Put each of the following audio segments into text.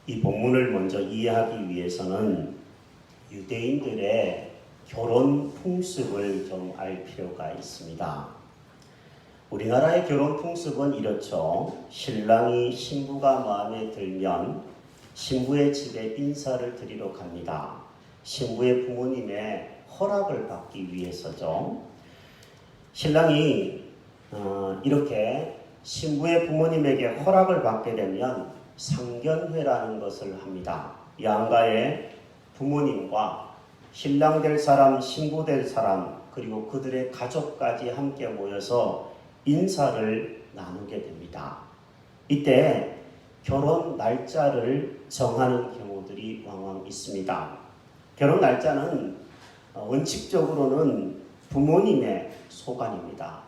이 본문을 먼저 이해하기 위해서는 유대인들의 결혼 풍습을 좀 알 필요가 있습니다. 우리나라의 결혼 풍습은 이렇죠. 신랑이 신부가 마음에 들면 신부의 집에 인사를 드리러 갑니다. 신부의 부모님의 허락을 받기 위해서죠. 신랑이 이렇게 신부의 부모님에게 허락을 받게 되면 상견회라는 것을 합니다. 양가의 부모님과 신랑 될 사람, 신부 될 사람, 그리고 그들의 가족까지 함께 모여서 인사를 나누게 됩니다. 이때 결혼 날짜를 정하는 경우들이 왕왕 있습니다. 결혼 날짜는 원칙적으로는 부모님의 소관입니다.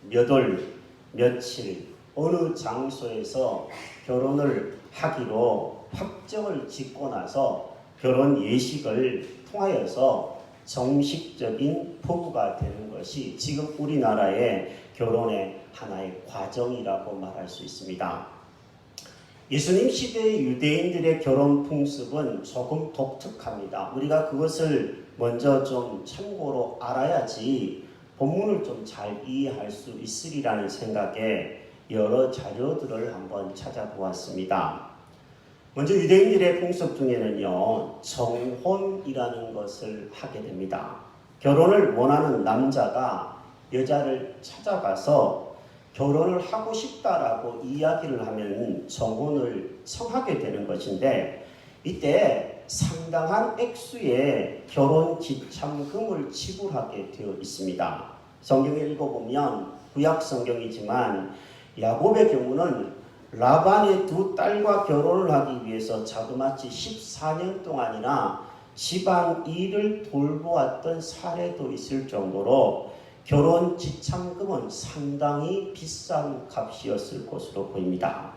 몇 월, 며칠, 어느 장소에서 결혼을 하기로 확정을 짓고 나서 결혼 예식을 통하여서 정식적인 포부가 되는 것이 지금 우리나라의 결혼의 하나의 과정이라고 말할 수 있습니다. 예수님 시대의 유대인들의 결혼 풍습은 조금 독특합니다. 우리가 그것을 먼저 좀 참고로 알아야지 본문을 좀 잘 이해할 수 있으리라는 생각에 여러 자료들을 한번 찾아보았습니다. 먼저 유대인들의 풍습 중에는요, 정혼이라는 것을 하게 됩니다. 결혼을 원하는 남자가 여자를 찾아가서 결혼을 하고 싶다라고 이야기를 하면 정혼을 청하게 되는 것인데, 이때 상당한 액수의 결혼 지참금을 지불하게 되어 있습니다. 성경을 읽어보면 구약 성경이지만 야곱의 경우는 라반의 두 딸과 결혼을 하기 위해서 자그마치 14년 동안이나 집안 일을 돌보았던 사례도 있을 정도로 결혼 지참금은 상당히 비싼 값이었을 것으로 보입니다.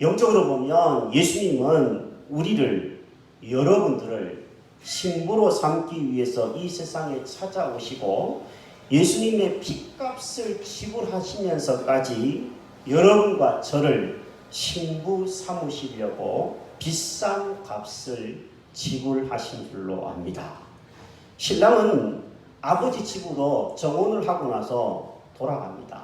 영적으로 보면 예수님은 우리를, 여러분들을 신부로 삼기 위해서 이 세상에 찾아오시고 예수님의 핏값을 지불하시면서까지 여러분과 저를 신부 삼으시려고 비싼 값을 지불하신 줄로 압니다. 신랑은 아버지 집으로 정혼을 하고 나서 돌아갑니다.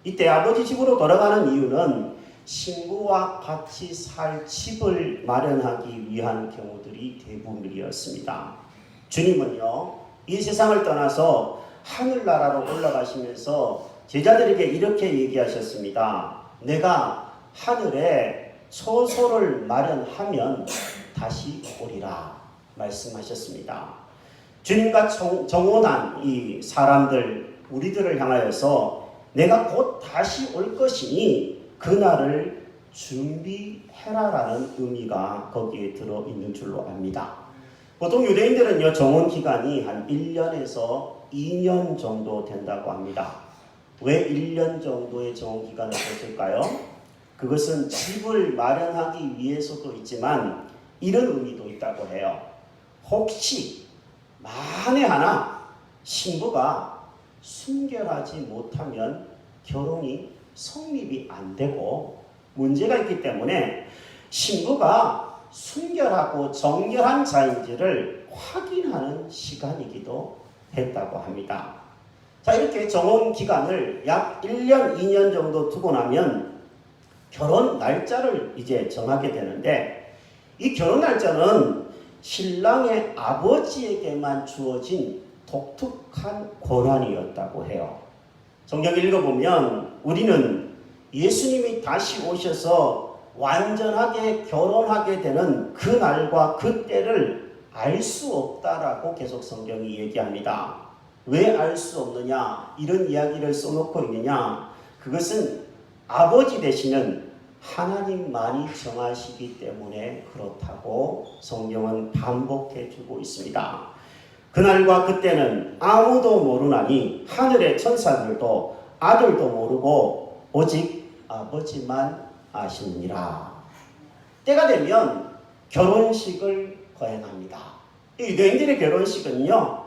이때 아버지 집으로 돌아가는 이유는 신부와 같이 살 집을 마련하기 위한 경우들이 대부분이었습니다. 주님은요, 이 세상을 떠나서 하늘나라로 올라가시면서 제자들에게 이렇게 얘기하셨습니다. 내가 하늘에 처소를 마련하면 다시 오리라 말씀하셨습니다. 주님과 정혼한 이 사람들, 우리들을 향하여서 내가 곧 다시 올 것이니 그날을 준비해라라는 의미가 거기에 들어있는 줄로 압니다. 보통 유대인들은요, 정혼 기간이 한 1년에서 2년 정도 된다고 합니다. 왜 1년 정도의 정혼 기간을 뒀을까요? 그것은 집을 마련하기 위해서도 있지만 이런 의미도 있다고 해요. 혹시 만에 하나 신부가 순결하지 못하면 결혼이 성립이 안 되고 문제가 있기 때문에 신부가 순결하고 정결한 자인지를 확인하는 시간이기도 했다고 합니다. 자, 이렇게 정혼 기간을 약 1년, 2년 정도 두고 나면 결혼 날짜를 이제 정하게 되는데, 이 결혼 날짜는 신랑의 아버지에게만 주어진 독특한 권한이었다고 해요. 성경을 읽어보면 우리는 예수님이 다시 오셔서 완전하게 결혼하게 되는 그 날과 그 때를 알 수 없다라고 계속 성경이 얘기합니다. 왜 알 수 없느냐? 이런 이야기를 써놓고 있느냐? 그것은 아버지 되시는 하나님만이 정하시기 때문에 그렇다고 성경은 반복해주고 있습니다. 그날과 그때는 아무도 모르나니 하늘의 천사들도 아들도 모르고 오직 아버지만 아시느니라. 때가 되면 결혼식을 거행합니다. 이 유대인들의 결혼식은요,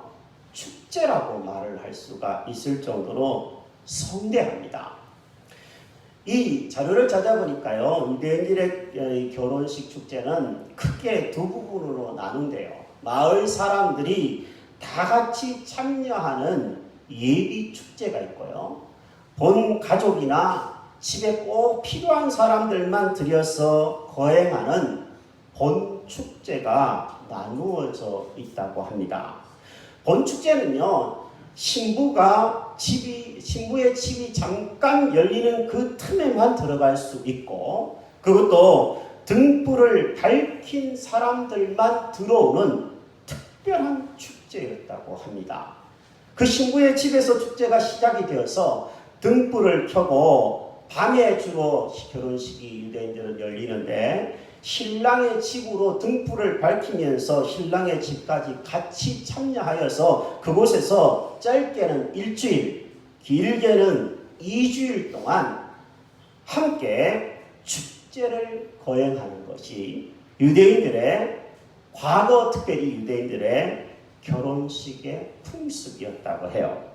축제라고 말을 할 수가 있을 정도로 성대합니다. 이 자료를 찾아보니까요, 유대인들의 결혼식 축제는 크게 두 부분으로 나눈대요. 마을 사람들이 다 같이 참여하는 예비 축제가 있고요. 본 가족이나 집에 꼭 필요한 사람들만 들여서 거행하는 본 축제가 나누어져 있다고 합니다. 본 축제는요, 신부의 집이 잠깐 열리는 그 틈에만 들어갈 수 있고, 그것도 등불을 밝힌 사람들만 들어오는 특별한 축제였다고 합니다. 그 신부의 집에서 축제가 시작이 되어서 등불을 켜고 밤에 주로 결혼식이 유대인들은 열리는데, 신랑의 집으로 등불을 밝히면서 신랑의 집까지 같이 참여하여서 그곳에서 짧게는 일주일, 길게는 2주일 동안 함께 축제를 거행하는 것이 유대인들의, 과거 특별히 유대인들의 결혼식의 풍습이었다고 해요.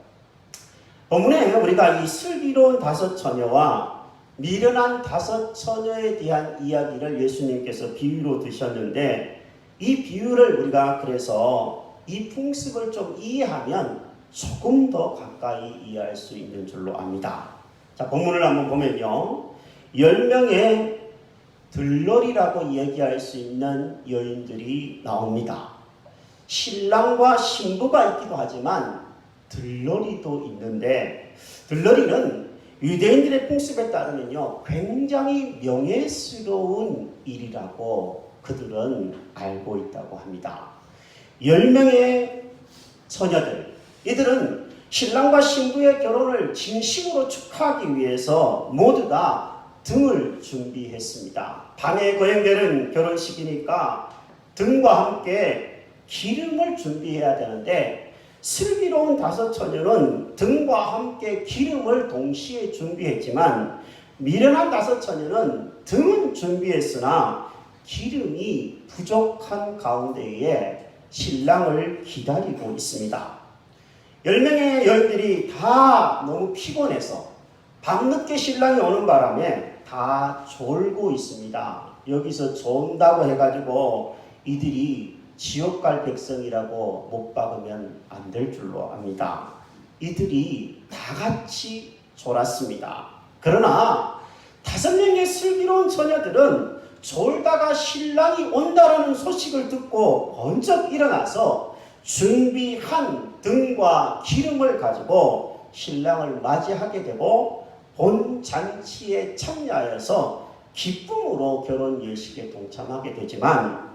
본문에 우리가 이 슬기로운 5 처녀와 미련한 5 처녀에 대한 이야기를 예수님께서 비유로 드셨는데, 이 비유를 우리가 그래서 이 풍습을 좀 이해하면 조금 더 가까이 이해할 수 있는 줄로 압니다. 자, 본문을 한번 보면요, 10명의 들러리라고 얘기할 수 있는 여인들이 나옵니다. 신랑과 신부가 있기도 하지만 들러리도 있는데, 들러리는 유대인들의 풍습에 따르면요, 굉장히 명예스러운 일이라고 그들은 알고 있다고 합니다. 10명의 처녀들, 이들은 신랑과 신부의 결혼을 진심으로 축하하기 위해서 모두 다 등을 준비했습니다. 밤에 거행되는 결혼식이니까 등과 함께 기름을 준비해야 되는데, 슬기로운 5 처녀는 등과 함께 기름을 동시에 준비했지만, 미련한 5 처녀는 등은 준비했으나 기름이 부족한 가운데에 신랑을 기다리고 있습니다. 10명의 여인들이 다 너무 피곤해서 밤늦게 신랑이 오는 바람에 다 졸고 있습니다. 여기서 존다고 해가지고 이들이 지옥 갈 백성이라고 못 박으면 안 될 줄로 압니다. 이들이 다 같이 졸았습니다. 그러나 5명의 슬기로운 처녀들은 졸다가 신랑이 온다라는 소식을 듣고 번쩍 일어나서 준비한 등과 기름을 가지고 신랑을 맞이하게 되고 본 잔치에 참여하여서 기쁨으로 결혼 예식에 동참하게 되지만,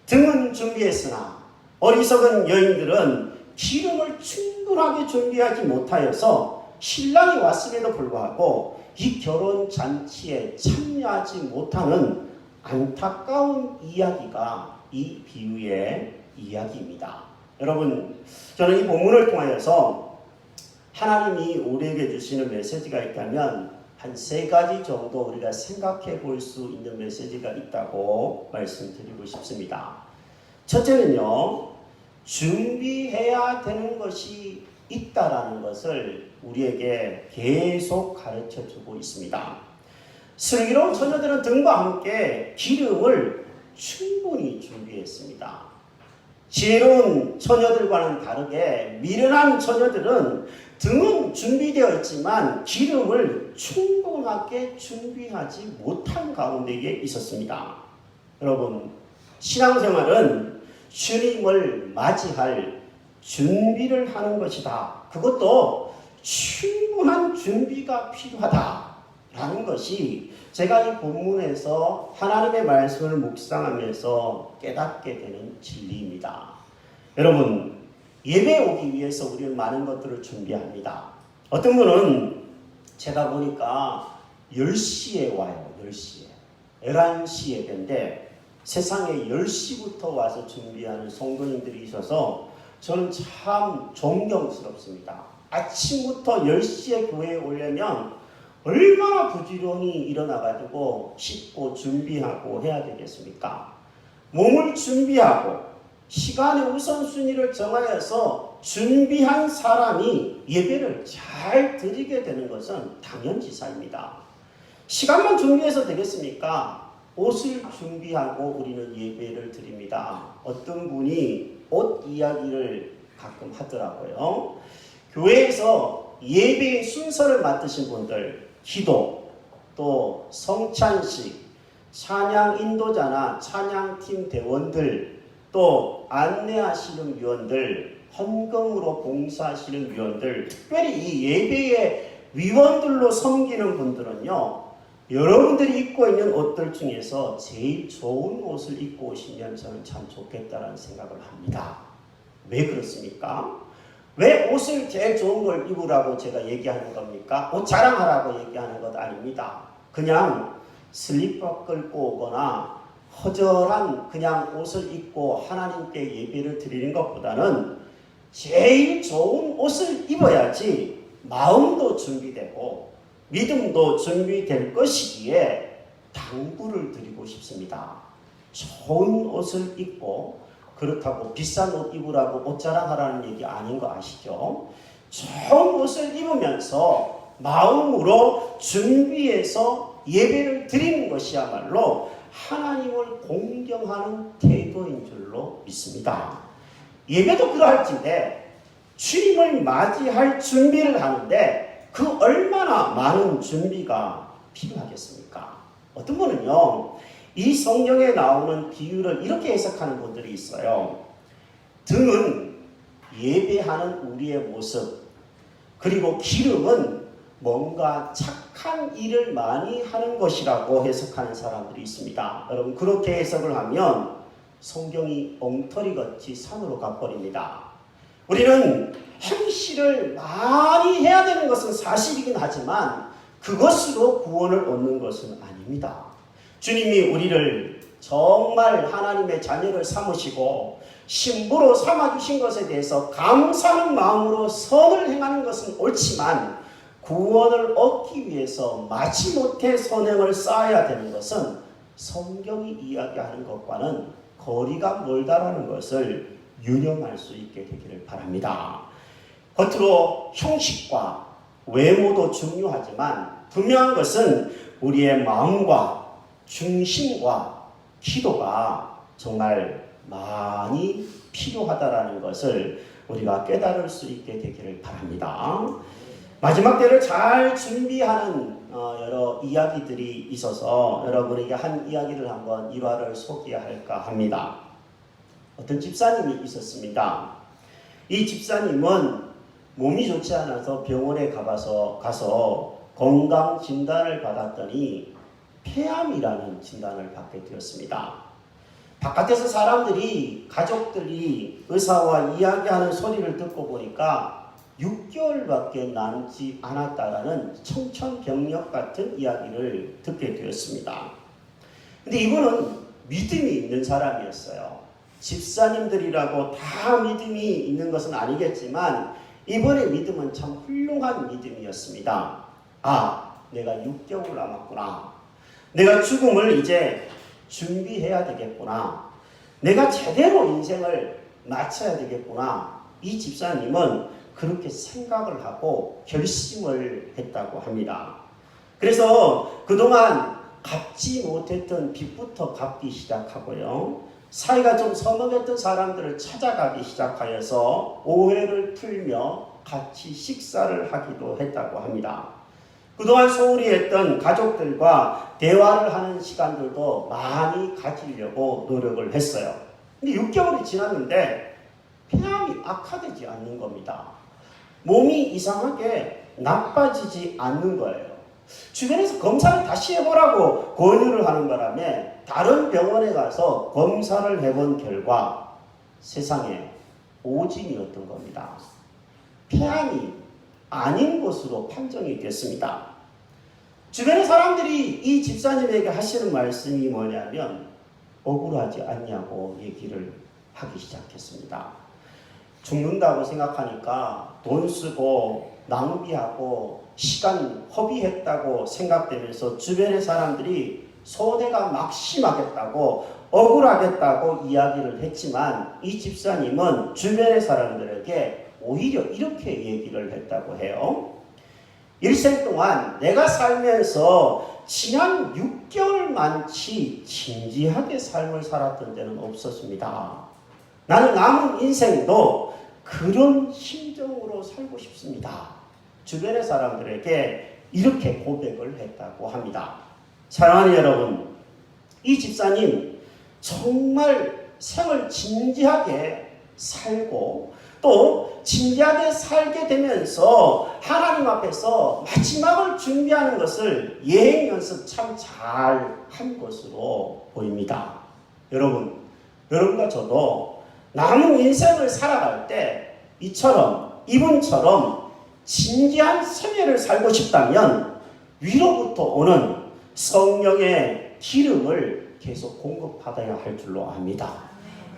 등은 준비했으나 어리석은 여인들은 기름을 충분하게 준비하지 못하여서 신랑이 왔음에도 불구하고 이 결혼 잔치에 참여하지 못하는 안타까운 이야기가 이 비유의 이야기입니다. 여러분, 저는 이 본문을 통하여서 하나님이 우리에게 주시는 메시지가 있다면 한 3가지 정도 우리가 생각해 볼 수 있는 메시지가 있다고 말씀드리고 싶습니다. 첫째는요, 준비해야 되는 것이 있다라는 것을 우리에게 계속 가르쳐 주고 있습니다. 슬기로운 처녀들은 등과 함께 기름을 충분히 준비했습니다. 지혜로운 처녀들과는 다르게 미련한 처녀들은 등은 준비되어 있지만 기름을 충분하게 준비하지 못한 가운데에 있었습니다. 여러분, 신앙생활은 주님을 맞이할 준비를 하는 것이다. 그것도 충분한 준비가 필요하다라는 것이 제가 이 본문에서 하나님의 말씀을 묵상하면서 깨닫게 되는 진리입니다. 여러분, 예배 오기 위해서 우리는 많은 것들을 준비합니다. 어떤 분은 제가 보니까 10시에 와요. 10시에. 11시 예배인데 세상에 10시부터 와서 준비하는 성도님들이 있어서 저는 참 존경스럽습니다. 아침부터 10시에 교회에 오려면 얼마나 부지런히 일어나가지고 씻고 준비하고 해야 되겠습니까? 몸을 준비하고 시간의 우선순위를 정하여서 준비한 사람이 예배를 잘 드리게 되는 것은 당연지사입니다. 시간만 준비해서 되겠습니까? 옷을 준비하고 우리는 예배를 드립니다. 어떤 분이 옷 이야기를 가끔 하더라고요. 교회에서 예배의 순서를 맡으신 분들, 기도, 또 성찬식, 찬양 인도자나 찬양팀 대원들, 또 안내하시는 위원들, 헌금으로 봉사하시는 위원들, 특별히 이 예배의 위원들로 섬기는 분들은요, 여러분들이 입고 있는 옷들 중에서 제일 좋은 옷을 입고 오시면 저는 참 좋겠다는 생각을 합니다. 왜 그렇습니까? 왜 옷을 제일 좋은 걸 입으라고 제가 얘기하는 겁니까? 옷 자랑하라고 얘기하는 것 아닙니다. 그냥 슬리퍼 끌고 오거나 허전한 그냥 옷을 입고 하나님께 예배를 드리는 것보다는 제일 좋은 옷을 입어야지 마음도 준비되고 믿음도 준비될 것이기에 당부를 드리고 싶습니다. 좋은 옷을 입고, 그렇다고 비싼 옷 입으라고 옷 자랑하라는 얘기 아닌 거 아시죠? 좋은 옷을 입으면서 마음으로 준비해서 예배를 드리는 것이야말로 하나님을 공경하는 태도인 줄로 믿습니다. 예배도 그러할진데 주님을 맞이할 준비를 하는데 그 얼마나 많은 준비가 필요하겠습니까? 어떤 분은요, 이 성경에 나오는 비유를 이렇게 해석하는 분들이 있어요. 등은 예배하는 우리의 모습, 그리고 기름은 뭔가 착한 일을 많이 하는 것이라고 해석하는 사람들이 있습니다. 여러분, 그렇게 해석을 하면 성경이 엉터리같이 산으로 가버립니다. 우리는 행실을 많이 해야 되는 것은 사실이긴 하지만 그것으로 구원을 얻는 것은 아닙니다. 주님이 우리를 정말 하나님의 자녀를 삼으시고 신부로 삼아주신 것에 대해서 감사하는 마음으로 선을 행하는 것은 옳지만 구원을 얻기 위해서 마지못해 선행을 쌓아야 되는 것은 성경이 이야기하는 것과는 거리가 멀다라는 것을 유념할 수 있게 되기를 바랍니다. 겉으로 형식과 외모도 중요하지만 분명한 것은 우리의 마음과 중심과 기도가 정말 많이 필요하다라는 것을 우리가 깨달을 수 있게 되기를 바랍니다. 마지막 때를 잘 준비하는 여러 이야기들이 있어서 여러분에게 한 이야기를 한번 일화를 소개할까 합니다. 어떤 집사님이 있었습니다. 이 집사님은 몸이 좋지 않아서 병원에 가서 건강 진단을 받았더니 폐암이라는 진단을 받게 되었습니다. 바깥에서 사람들이, 가족들이 의사와 이야기하는 소리를 듣고 보니까 6개월밖에 남지 않았다라는 청천벽력 같은 이야기를 듣게 되었습니다. 근데 이분은 믿음이 있는 사람이었어요. 집사님들이라고 다 믿음이 있는 것은 아니겠지만 이번의 믿음은 참 훌륭한 믿음이었습니다. 아, 내가 6개월 남았구나. 내가 죽음을 이제 준비해야 되겠구나. 내가 제대로 인생을 마쳐야 되겠구나. 이 집사님은 그렇게 생각을 하고 결심을 했다고 합니다. 그래서 그동안 갚지 못했던 빚부터 갚기 시작하고요. 사이가 좀 서먹했던 사람들을 찾아가기 시작하여서 오해를 풀며 같이 식사를 하기도 했다고 합니다. 그동안 소홀히 했던 가족들과 대화를 하는 시간들도 많이 가지려고 노력을 했어요. 근데 6개월이 지났는데 폐암이 악화되지 않는 겁니다. 몸이 이상하게 나빠지지 않는 거예요. 주변에서 검사를 다시 해보라고 권유를 하는 바람에 다른 병원에 가서 검사를 해본 결과 세상에 오진이었던 겁니다. 폐암이 아닌 것으로 판정이 됐습니다. 주변의 사람들이 이 집사님에게 하시는 말씀이 뭐냐면 억울하지 않냐고 얘기를 하기 시작했습니다. 죽는다고 생각하니까 돈 쓰고 낭비하고 시간 허비했다고 생각되면서 주변의 사람들이 손해가 막심하겠다고 억울하겠다고 이야기를 했지만 이 집사님은 주변의 사람들에게 오히려 이렇게 얘기를 했다고 해요. 일생 동안 내가 살면서 지난 6개월만치 진지하게 삶을 살았던 때는 없었습니다. 나는 남은 인생도 그런 심정으로 살고 싶습니다. 주변의 사람들에게 이렇게 고백을 했다고 합니다. 사랑하는 여러분, 이 집사님 정말 생을 진지하게 살고 또 진지하게 살게 되면서 하나님 앞에서 마지막을 준비하는 것을 예행 연습 참 잘 한 것으로 보입니다. 여러분과 저도 남은 인생을 살아갈 때 이분처럼 진지한 생애를 살고 싶다면 위로부터 오는 성령의 기름을 계속 공급받아야 할 줄로 압니다.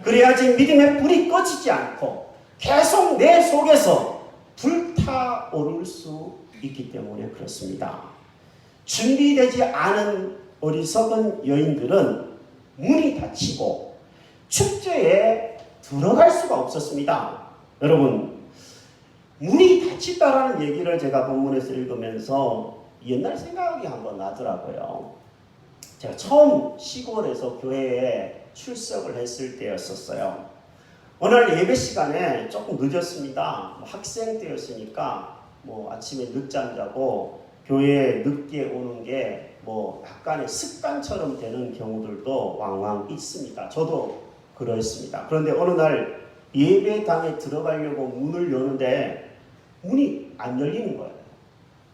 그래야지 믿음의 불이 꺼지지 않고 계속 내 속에서 불타오를 수 있기 때문에 그렇습니다. 준비되지 않은 어리석은 여인들은 문이 닫히고 축제에 들어갈 수가 없었습니다. 여러분, 문이 닫힌다라는 얘기를 제가 본문에서 읽으면서 옛날 생각이 한번 나더라고요. 제가 처음 시골에서 교회에 출석을 했을 때였었어요. 오늘 예배 시간에 조금 늦었습니다. 학생 때였으니까 아침에 늦잠 자고 교회에 늦게 오는 게 약간의 습관처럼 되는 경우들도 왕왕 있습니다. 저도 그랬습니다. 그런데 어느 날 예배당에 들어가려고 문을 여는데 문이 안 열리는 거예요.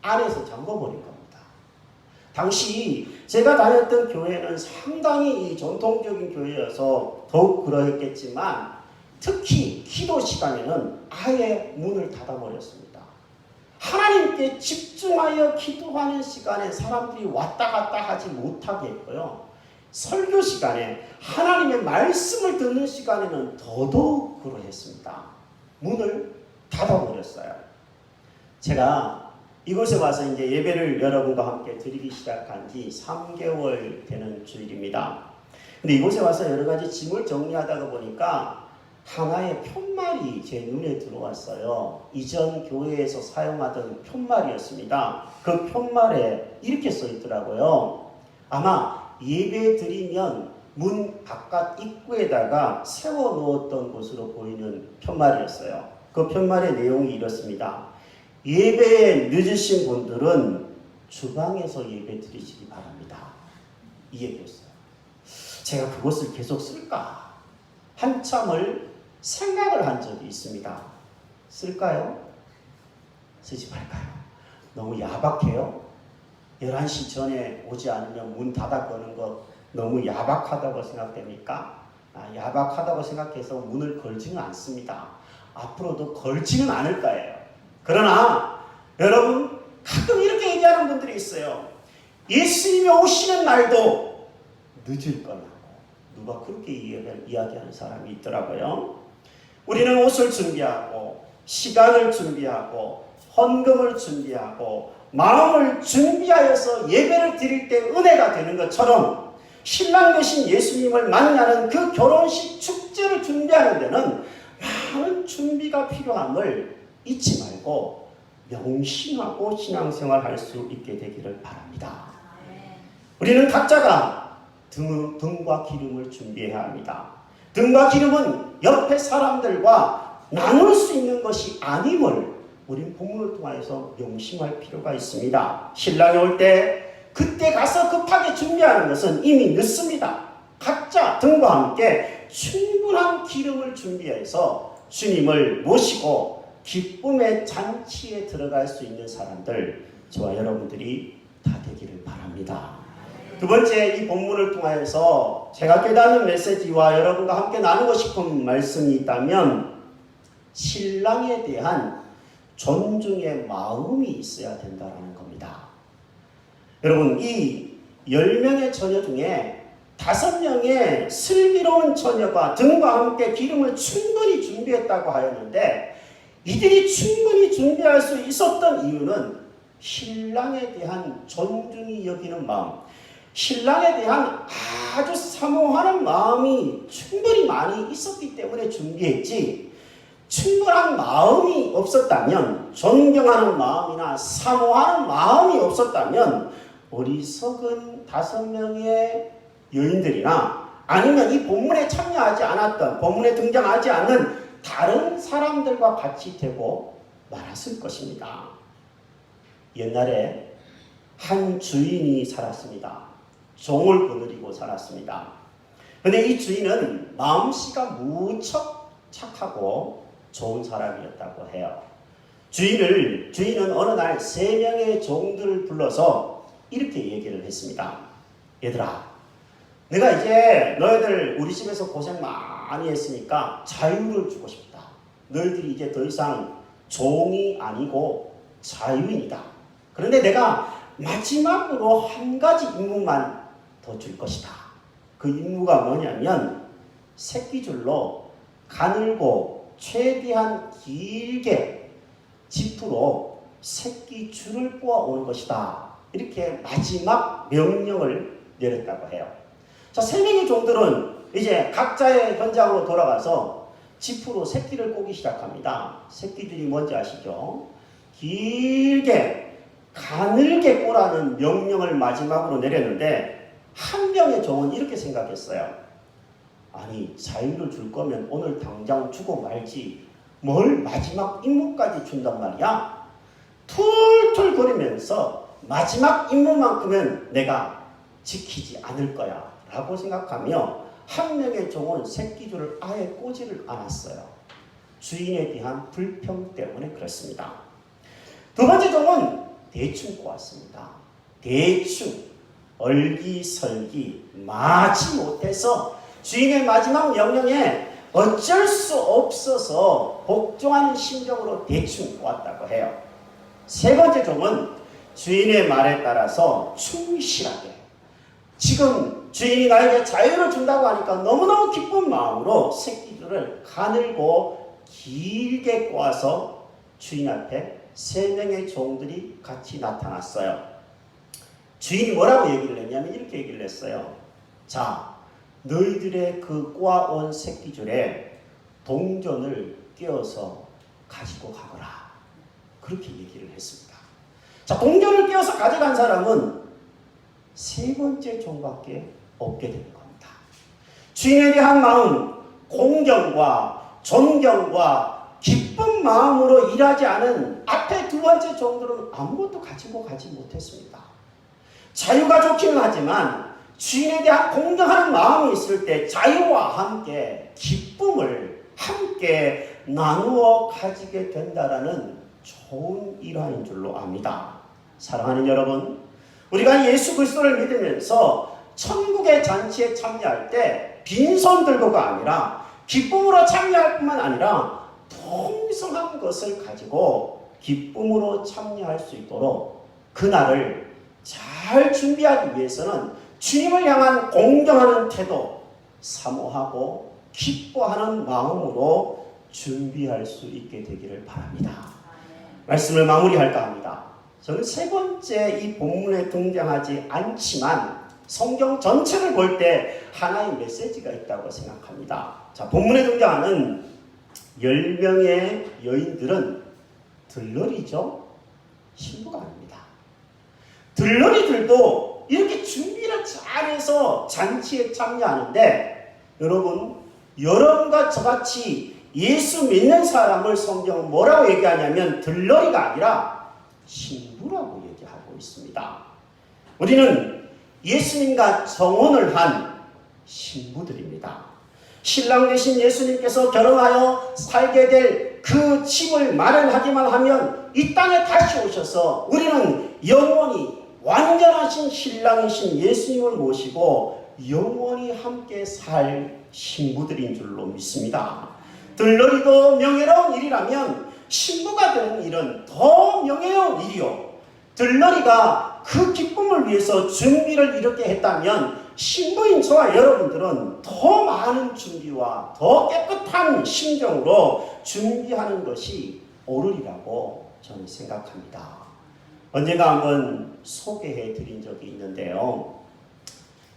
안에서 잠궈버린 겁니다. 당시 제가 다녔던 교회는 상당히 전통적인 교회여서 더욱 그러했겠지만 특히 기도 시간에는 아예 문을 닫아버렸습니다. 하나님께 집중하여 기도하는 시간에 사람들이 왔다 갔다 하지 못하게 했고요. 설교 시간에 하나님의 말씀을 듣는 시간에는 더더욱 그러했습니다. 문을 닫아버렸어요. 제가 이곳에 와서 이제 예배를 여러분과 함께 드리기 시작한 지 3개월 되는 주일입니다. 근데 이곳에 와서 여러 가지 짐을 정리하다가 보니까 하나의 푯말이 제 눈에 들어왔어요. 이전 교회에서 사용하던 푯말이었습니다. 그 푯말에 이렇게 써 있더라고요. 아마 예배 드리면 문 바깥 입구에다가 세워 놓았던 것으로 보이는 푯말이었어요. 그 푯말의 내용이 이렇습니다. 예배에 늦으신 분들은 주방에서 예배 드리시기 바랍니다. 이 얘기였어요. 제가 그것을 계속 쓸까? 한참을 생각을 한 적이 있습니다. 쓸까요? 쓰지 말까요? 너무 야박해요? 11시 전에 오지 않으면 문 닫아 거는 거 너무 야박하다고 생각됩니까? 야박하다고 생각해서 문을 걸지는 않습니다. 앞으로도 걸지는 않을 거예요. 그러나 여러분, 가끔 이렇게 얘기하는 분들이 있어요. 예수님이 오시는 날도 늦을 거라고. 누가 그렇게 이야기하는 사람이 있더라고요. 우리는 옷을 준비하고 시간을 준비하고 헌금을 준비하고 마음을 준비하여서 예배를 드릴 때 은혜가 되는 것처럼 신랑 되신 예수님을 만나는 그 결혼식 축제를 준비하는 데는 많은 준비가 필요함을 잊지 말고 명심하고 신앙생활 할 수 있게 되기를 바랍니다. 우리는 각자가 등과 기름을 준비해야 합니다. 등과 기름은 옆에 사람들과 나눌 수 있는 것이 아님을 우린 본문을 통해서 명심할 필요가 있습니다. 신랑이 올 때 그때 가서 급하게 준비하는 것은 이미 늦습니다. 각자 등과 함께 충분한 기름을 준비해서 주님을 모시고 기쁨의 잔치에 들어갈 수 있는 사람들, 저와 여러분들이 다 되기를 바랍니다. 두 번째, 이 본문을 통하여서 제가 깨닫는 메시지와 여러분과 함께 나누고 싶은 말씀이 있다면 신랑에 대한 존중의 마음이 있어야 된다는 겁니다. 여러분, 이 10명의 처녀 중에 5명의 슬기로운 처녀가 등과 함께 기름을 충분히 준비했다고 하였는데, 이들이 충분히 준비할 수 있었던 이유는 신랑에 대한 존중이 여기는 마음, 신랑에 대한 아주 사모하는 마음이 충분히 많이 있었기 때문에 준비했지, 충분한 마음이 없었다면, 존경하는 마음이나 사모하는 마음이 없었다면 어리석은 5명의 여인들이나 아니면 이 본문에 참여하지 않았던, 본문에 등장하지 않는 다른 사람들과 같이 되고 말았을 것입니다. 옛날에 한 주인이 살았습니다. 종을 거느리고 살았습니다. 그런데 이 주인은 마음씨가 무척 착하고 좋은 사람이었다고 해요. 주인은 어느 날 3명의 종들을 불러서 이렇게 얘기를 했습니다. 얘들아, 내가 이제 너희들 우리 집에서 고생 많이 했으니까 자유를 주고 싶다. 너희들이 이제 더 이상 종이 아니고 자유인이다. 그런데 내가 마지막으로 한 가지 임무만 더 줄 것이다. 그 임무가 뭐냐면 새끼줄로 가늘고 최대한 길게 지프로 새끼줄을 꼬아오는 것이다. 이렇게 마지막 명령을 내렸다고 해요. 자, 3명의 종들은 이제 각자의 현장으로 돌아가서 지프로 새끼를 꼬기 시작합니다. 새끼들이 뭔지 아시죠? 길게 가늘게 꼬라는 명령을 마지막으로 내렸는데 한 명의 종은 이렇게 생각했어요. 아니, 자유를 줄 거면 오늘 당장 주고 말지 뭘 마지막 임무까지 준단 말이야? 툴툴거리면서 마지막 임무만큼은 내가 지키지 않을 거야 라고 생각하며 한 명의 종은 새끼줄을 아예 꼬지를 않았어요. 주인에 대한 불평 때문에 그렇습니다. 두 번째 종은 대충 꼬았습니다. 대충 얼기설기 마지 못해서 주인의 마지막 명령에 어쩔 수 없어서 복종하는 심정으로 대충 꼬았다고 해요. 세 번째 종은 주인의 말에 따라서 충실하게, 지금 주인이 나에게 자유를 준다고 하니까 너무너무 기쁜 마음으로 새끼들을 가늘고 길게 꼬아서 주인 앞에 3명의 종들이 같이 나타났어요. 주인이 뭐라고 얘기를 했냐면 이렇게 얘기를 했어요. 자, 너희들의 그 꼬아온 새끼줄에 동전을 끼워서 가지고 가거라. 그렇게 얘기를 했습니다. 자, 동전을 끼워서 가져간 사람은 3번째 종밖에 없게 되는 겁니다. 주인에 대한 마음, 공경과 존경과 기쁜 마음으로 일하지 않은 앞에 2번째 종들은 아무것도 가지고 가지 못했습니다. 자유가 좋기는 하지만 주인에 대한 공경하는 마음이 있을 때 자유와 함께 기쁨을 함께 나누어 가지게 된다라는 좋은 일화인 줄로 압니다. 사랑하는 여러분, 우리가 예수 그리스도를 믿으면서 천국의 잔치에 참여할 때 빈손 들고가 아니라 기쁨으로 참여할 뿐만 아니라 풍성한 것을 가지고 기쁨으로 참여할 수 있도록 그날을 잘 준비하기 위해서는 주님을 향한 공경하는 태도, 사모하고 기뻐하는 마음으로 준비할 수 있게 되기를 바랍니다. 말씀을 마무리할까 합니다. 저는 3번째 이 본문에 등장하지 않지만 성경 전체를 볼 때 하나의 메시지가 있다고 생각합니다. 자, 본문에 등장하는 10명의 여인들은 들러리죠? 신부가 아닙니다. 들러리들도 이렇게 준비를 잘해서 잔치에 참여하는데, 여러분과 저같이 예수 믿는 사람을 성경은 뭐라고 얘기하냐면 들러리가 아니라 신부라고 얘기하고 있습니다. 우리는 예수님과 정혼을 한 신부들입니다. 신랑 되신 예수님께서 결혼하여 살게 될 그 집을 마련하기만 하면 이 땅에 다시 오셔서 우리는 영원히 완전하신 신랑이신 예수님을 모시고 영원히 함께 살 신부들인 줄로 믿습니다. 들러리도 명예로운 일이라면 신부가 되는 일은 더 명예로운 일이요. 들러리가 그 기쁨을 위해서 준비를 이렇게 했다면 신부인 저와 여러분들은 더 많은 준비와 더 깨끗한 심정으로 준비하는 것이 옳으리라고 저는 생각합니다. 언젠가 한번 소개해 드린 적이 있는데요.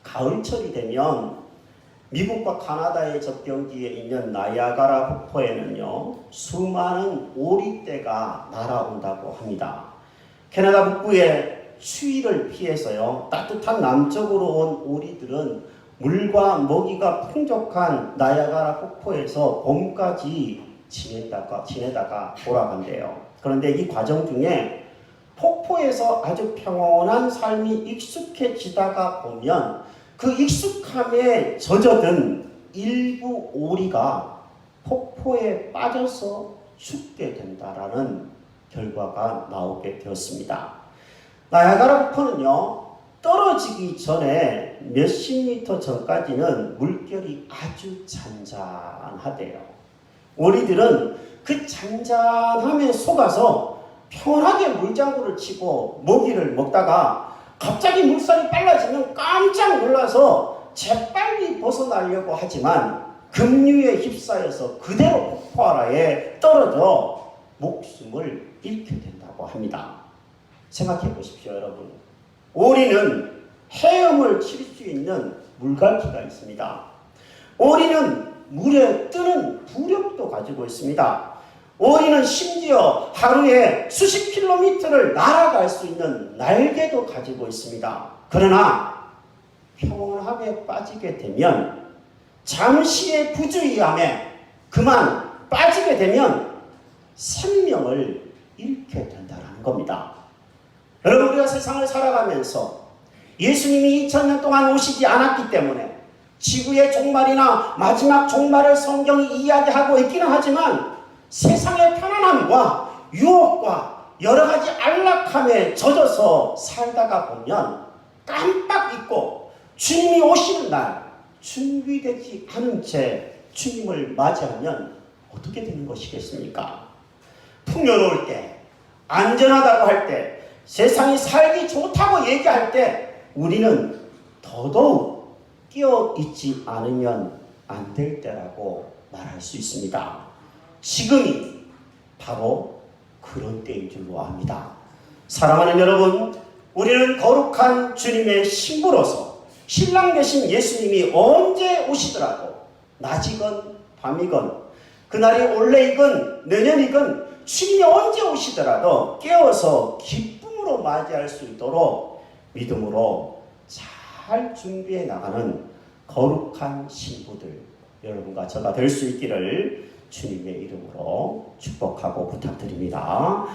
가을철이 되면 미국과 카나다의 접경지에 있는 나이아가라 폭포에는요, 수많은 오리떼가 날아온다고 합니다. 캐나다 북부의 추위를 피해서요, 따뜻한 남쪽으로 온 오리들은 물과 먹이가 풍족한 나이아가라 폭포에서 봄까지 지내다가 돌아간대요. 그런데 이 과정 중에 폭포에서 아주 평온한 삶이 익숙해지다가 보면 그 익숙함에 젖어든 일부 오리가 폭포에 빠져서 죽게 된다라는 결과가 나오게 되었습니다. 나이아가라 폭포는요, 떨어지기 전에 몇십 미터 전까지는 물결이 아주 잔잔하대요. 오리들은 그 잔잔함에 속아서 편하게 물장구를 치고 먹이를 먹다가 갑자기 물살이 빨라지면 깜짝 놀라서 재빨리 벗어나려고 하지만 급류에 휩싸여서 그대로 폭포 아래에 떨어져 목숨을 잃게 된다고 합니다. 생각해 보십시오, 여러분. 오리는 헤엄을 칠 수 있는 물갈퀴가 있습니다. 오리는 물에 뜨는 부력도 가지고 있습니다. 오리는 심지어 하루에 수십 킬로미터를 날아갈 수 있는 날개도 가지고 있습니다. 그러나 평온하게 빠지게 되면 잠시의 부주의함에 그만 빠지게 되면 생명을 잃게 된다는 겁니다. 여러분, 우리가 세상을 살아가면서 예수님이 2000년 동안 오시지 않았기 때문에 지구의 종말이나 마지막 종말을 성경이 이야기하고 있기는 하지만 세상의 편안함과 유혹과 여러 가지 안락함에 젖어서 살다가 보면 깜빡 잊고 주님이 오시는 날 준비되지 않은 채 주님을 맞이하면 어떻게 되는 것이겠습니까? 풍요로울 때, 안전하다고 할 때, 세상이 살기 좋다고 얘기할 때 우리는 더더욱 끼어있지 않으면 안 될 때라고 말할 수 있습니다. 지금이 바로 그런 때인 줄로 압니다. 사랑하는 여러분, 우리는 거룩한 주님의 신부로서 신랑 되신 예수님이 언제 오시더라도 낮이건 밤이건 그날이 올해이건 내년이건 주님이 언제 오시더라도 깨어서 기쁨으로 맞이할 수 있도록 믿음으로 잘 준비해 나가는 거룩한 신부들 여러분과 저가 될 수 있기를 주님의 이름으로 축복하고 부탁드립니다.